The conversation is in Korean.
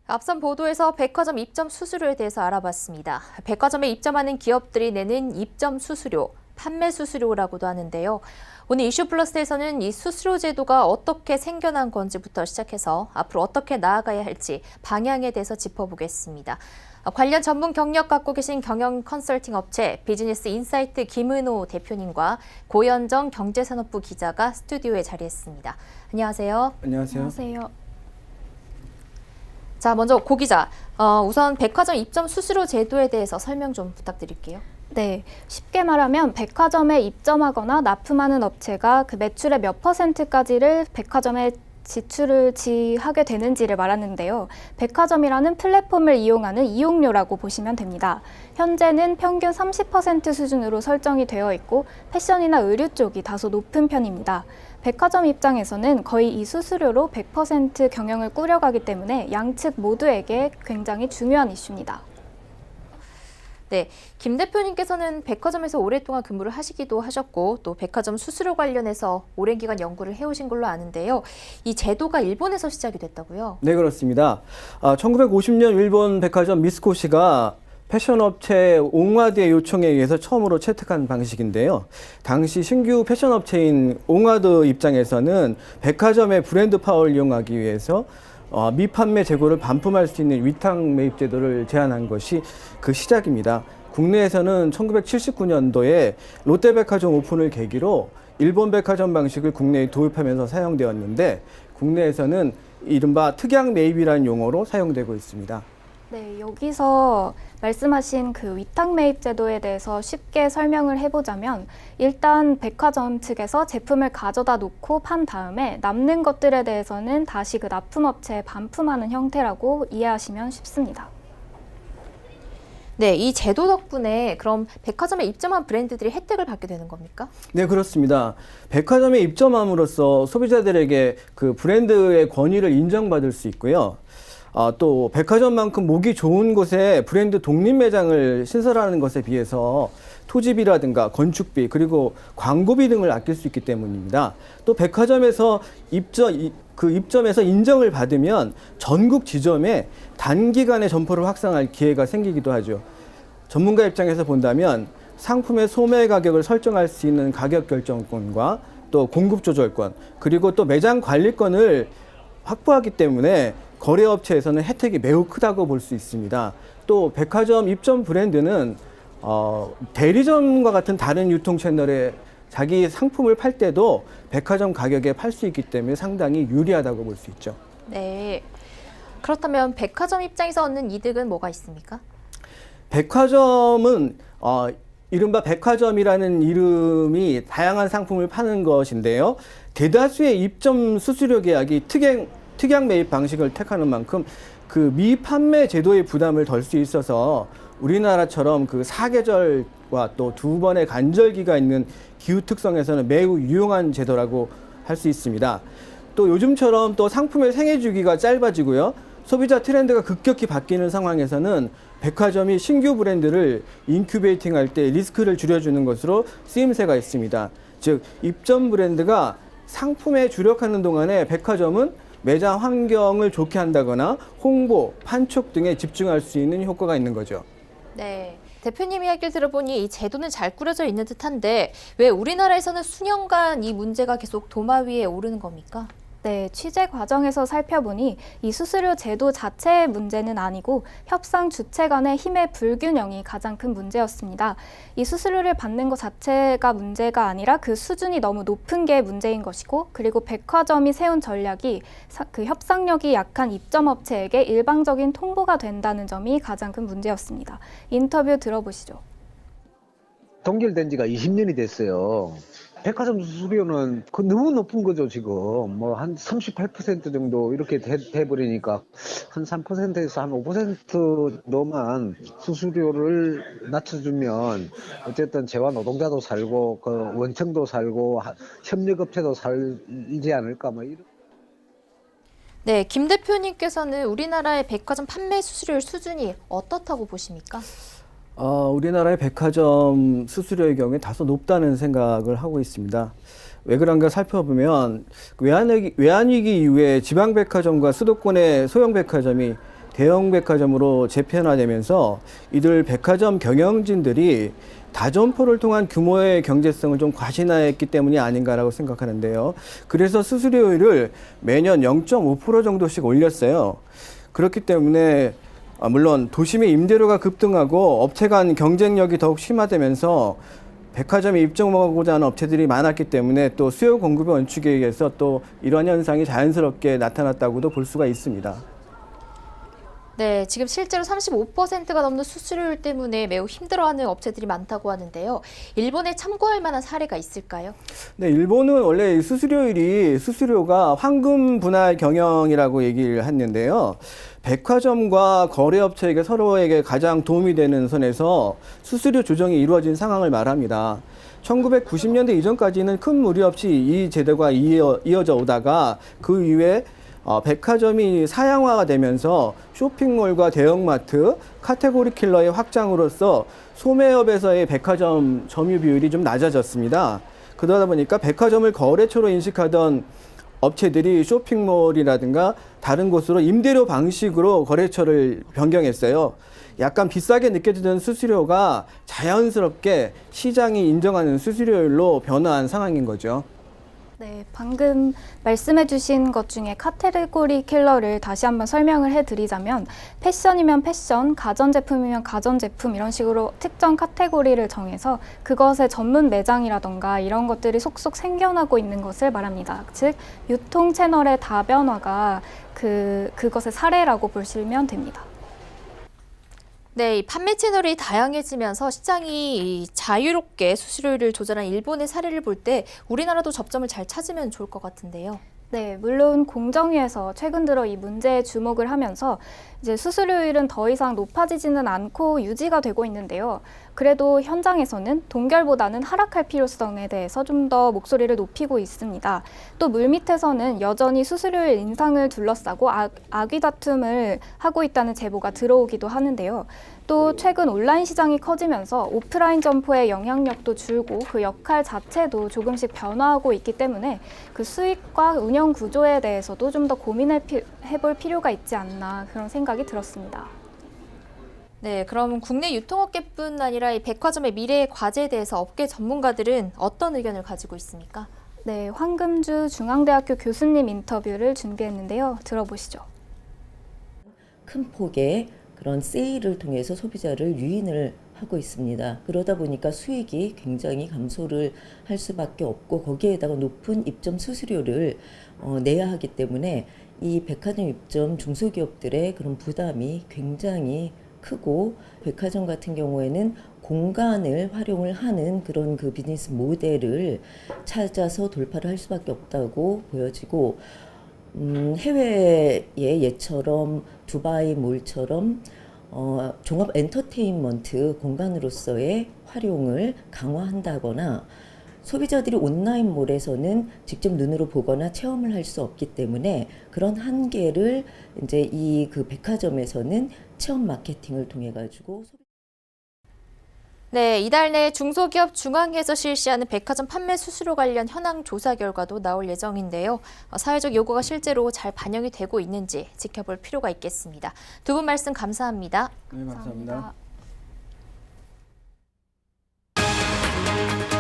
앞선 보도에서 백화점 입점 수수료에 대해서 알아봤습니다. 백화점에 입점하는 기업들이 내는 입점 수수료, 판매 수수료라고도 하는데요. 오늘 이슈플러스에서는 이 수수료 제도가 어떻게 생겨난 건지부터 시작해서 앞으로 어떻게 나아가야 할지 방향에 대해서 짚어보겠습니다. 관련 전문 경력 갖고 계신 경영 컨설팅 업체 비즈니스 인사이트 김은호 대표님과 고현정 경제산업부 기자가 스튜디오에 자리했습니다. 안녕하세요. 안녕하세요. 안녕하세요. 자, 먼저 고 기자, 우선 백화점 입점 수수료 제도에 대해서 설명 좀 부탁드릴게요. 네, 쉽게 말하면 백화점에 입점하거나 납품하는 업체가 그 매출의 몇 %까지를 백화점에 지출을 지하게 되는지를 말하는데요. 백화점이라는 플랫폼을 이용하는 이용료라고 보시면 됩니다. 현재는 평균 30% 수준으로 설정이 되어 있고 패션이나 의류 쪽이 다소 높은 편입니다. 백화점 입장에서는 거의 이 수수료로 100% 경영을 꾸려가기 때문에 양측 모두에게 굉장히 중요한 이슈입니다. 네, 김 대표님께서는 백화점에서 오랫동안 근무를 하시기도 하셨고 또 백화점 수수료 관련해서 오랜 기간 연구를 해오신 걸로 아는데요. 이 제도가 일본에서 시작이 됐다고요? 네, 그렇습니다. 1950년 일본 백화점 미쓰코시가 패션업체 옹와드의 요청에 의해서 처음으로 채택한 방식인데요. 당시 신규 패션업체인 옹와드 입장에서는 백화점의 브랜드 파워를 이용하기 위해서 미판매 재고를 반품할 수 있는 위탁 매입 제도를 제안한 것이 그 시작입니다. 국내에서는 1979년도에 롯데백화점 오픈을 계기로 일본 백화점 방식을 국내에 도입하면서 사용되었는데 국내에서는 이른바 특약 매입이라는 용어로 사용되고 있습니다. 네, 여기서 말씀하신 그 위탁 매입 제도에 대해서 쉽게 설명을 해보자면 일단 백화점 측에서 제품을 가져다 놓고 판 다음에 남는 것들에 대해서는 다시 그 납품업체에 반품하는 형태라고 이해하시면 쉽습니다. 네, 이 제도 덕분에 그럼 백화점에 입점한 브랜드들이 혜택을 받게 되는 겁니까? 네, 그렇습니다. 백화점에 입점함으로써 소비자들에게 그 브랜드의 권위를 인정받을 수 있고요. 또 백화점만큼 목이 좋은 곳에 브랜드 독립 매장을 신설하는 것에 비해서 토지비라든가 건축비 그리고 광고비 등을 아낄 수 있기 때문입니다. 또 백화점에서 입점에서 인정을 받으면 전국 지점에 단기간에 점포를 확장할 기회가 생기기도 하죠. 전문가 입장에서 본다면 상품의 소매 가격을 설정할 수 있는 가격 결정권과 또 공급 조절권 그리고 또 매장 관리권을 확보하기 때문에 거래업체에서는 혜택이 매우 크다고 볼 수 있습니다. 또 백화점 입점 브랜드는 대리점과 같은 다른 유통 채널에 자기 상품을 팔 때도 백화점 가격에 팔 수 있기 때문에 상당히 유리하다고 볼 수 있죠. 네. 그렇다면 백화점 입장에서 얻는 이득은 뭐가 있습니까? 백화점은 이른바 백화점이라는 이름이 다양한 상품을 파는 것인데요. 대다수의 입점 수수료 계약이 특약 매입 방식을 택하는 만큼 그 미판매 제도의 부담을 덜 수 있어서 우리나라처럼 그 사계절과 또 두 번의 간절기가 있는 기후 특성에서는 매우 유용한 제도라고 할 수 있습니다. 또 요즘처럼 또 상품의 생애 주기가 짧아지고요. 소비자 트렌드가 급격히 바뀌는 상황에서는 백화점이 신규 브랜드를 인큐베이팅 할 때 리스크를 줄여주는 것으로 쓰임새가 있습니다. 즉, 입점 브랜드가 상품에 주력하는 동안에 백화점은 매장 환경을 좋게 한다거나 홍보, 판촉 등에 집중할 수 있는 효과가 있는 거죠. 네. 대표님 이야기를 들어보니 이 제도는 잘 꾸려져 있는 듯한데 왜 우리나라에서는 수년간 이 문제가 계속 도마 위에 오르는 겁니까? 네, 취재 과정에서 살펴보니 이 수수료 제도 자체의 문제는 아니고 협상 주체 간의 힘의 불균형이 가장 큰 문제였습니다. 이 수수료를 받는 것 자체가 문제가 아니라 그 수준이 너무 높은 게 문제인 것이고 그리고 백화점이 세운 전략이 그 협상력이 약한 입점업체에게 일방적인 통보가 된다는 점이 가장 큰 문제였습니다. 인터뷰 들어보시죠. 동결된 지가 20년이 됐어요. 백화점 수수료는 너무 높은 거죠, 지금. 뭐 한 38% 정도 이렇게 돼버리니까 한 3%에서 한 5%로만 수수료를 낮춰주면 어쨌든 재화 노동자도 살고 그 원청도 살고 협력업체도 살지 않을까 뭐 이런. 네, 김 대표님께서는 우리나라의 백화점 판매 수수료 수준이 어떻다고 보십니까? 우리나라의 백화점 수수료의 경우에 다소 높다는 생각을 하고 있습니다. 왜 그런가 살펴보면 외환위기 이후에 지방백화점과 수도권의 소형백화점이 대형 백화점으로 재편화되면서 이들 백화점 경영진들이 다점포를 통한 규모의 경제성을 좀 과신화했기 때문이 아닌가라고 생각하는데요. 그래서 수수료율을 매년 0.5% 정도씩 올렸어요. 그렇기 때문에 물론 도심의 임대료가 급등하고 업체 간 경쟁력이 더욱 심화되면서 백화점에 입점하고자 하는 업체들이 많았기 때문에 또 수요 공급의 원칙에 의해서 또 이러한 현상이 자연스럽게 나타났다고도 볼 수가 있습니다. 네, 지금 실제로 35%가 넘는 수수료율 때문에 매우 힘들어하는 업체들이 많다고 하는데요. 일본에 참고할 만한 사례가 있을까요? 네, 일본은 원래 이 수수료가 황금 분할 경영이라고 얘기를 했는데요. 백화점과 거래업체에게 서로에게 가장 도움이 되는 선에서 수수료 조정이 이루어진 상황을 말합니다. 1990년대 이전까지는 큰 무리 없이 이 제도가 이어져 오다가 그 이후에 백화점이 사양화가 되면서 쇼핑몰과 대형마트, 카테고리 킬러의 확장으로서 소매업에서의 백화점 점유 비율이 좀 낮아졌습니다. 그러다 보니까 백화점을 거래처로 인식하던 업체들이 쇼핑몰이라든가 다른 곳으로 임대료 방식으로 거래처를 변경했어요. 약간 비싸게 느껴지던 수수료가 자연스럽게 시장이 인정하는 수수료율로 변화한 상황인 거죠. 네, 방금 말씀해 주신 것 중에 카테고리 킬러를 다시 한번 설명을 해드리자면 패션이면 패션, 가전제품이면 가전제품 이런 식으로 특정 카테고리를 정해서 그것의 전문 매장이라던가 이런 것들이 속속 생겨나고 있는 것을 말합니다. 즉, 유통 채널의 다변화가 그것의 사례라고 보시면 됩니다. 네, 이 판매 채널이 다양해지면서 시장이 자유롭게 수수료율을 조절한 일본의 사례를 볼 때 우리나라도 접점을 잘 찾으면 좋을 것 같은데요. 네, 물론 공정위에서 최근 들어 이 문제에 주목을 하면서 이제 수수료율은 더 이상 높아지지는 않고 유지가 되고 있는데요. 그래도 현장에서는 동결보다는 하락할 필요성에 대해서 좀 더 목소리를 높이고 있습니다. 또 물밑에서는 여전히 수수료율 인상을 둘러싸고 악의 다툼을 하고 있다는 제보가 들어오기도 하는데요. 또 최근 온라인 시장이 커지면서 오프라인 점포의 영향력도 줄고 그 역할 자체도 조금씩 변화하고 있기 때문에 그 수익과 운영 구조에 대해서도 좀 더 고민해볼 필요가 있지 않나 그런 생각이 들었습니다. 네, 그럼 국내 유통업계뿐 아니라 이 백화점의 미래의 과제에 대해서 업계 전문가들은 어떤 의견을 가지고 있습니까? 네, 황금주 중앙대학교 교수님 인터뷰를 준비했는데요. 들어보시죠. 큰 폭의 그런 세일을 통해서 소비자를 유인을 하고 있습니다. 그러다 보니까 수익이 굉장히 감소를 할 수밖에 없고 거기에다가 높은 입점 수수료를 내야 하기 때문에 이 백화점 입점 중소기업들의 그런 부담이 굉장히 크고 백화점 같은 경우에는 공간을 활용을 하는 그런 그 비즈니스 모델을 찾아서 돌파를 할 수밖에 없다고 보여지고 해외의 예처럼 두바이 몰처럼 종합 엔터테인먼트 공간으로서의 활용을 강화한다거나 소비자들이 온라인몰에서는 직접 눈으로 보거나 체험을 할 수 없기 때문에 그런 한계를 이제 이 그 백화점에서는 체험 마케팅을 통해 가지고 네, 이달 내 중소기업 중앙회에서 실시하는 백화점 판매 수수료 관련 현황 조사 결과도 나올 예정인데요. 사회적 요구가 실제로 잘 반영이 되고 있는지 지켜볼 필요가 있겠습니다. 두 분 말씀 감사합니다. 네, 감사합니다. 감사합니다.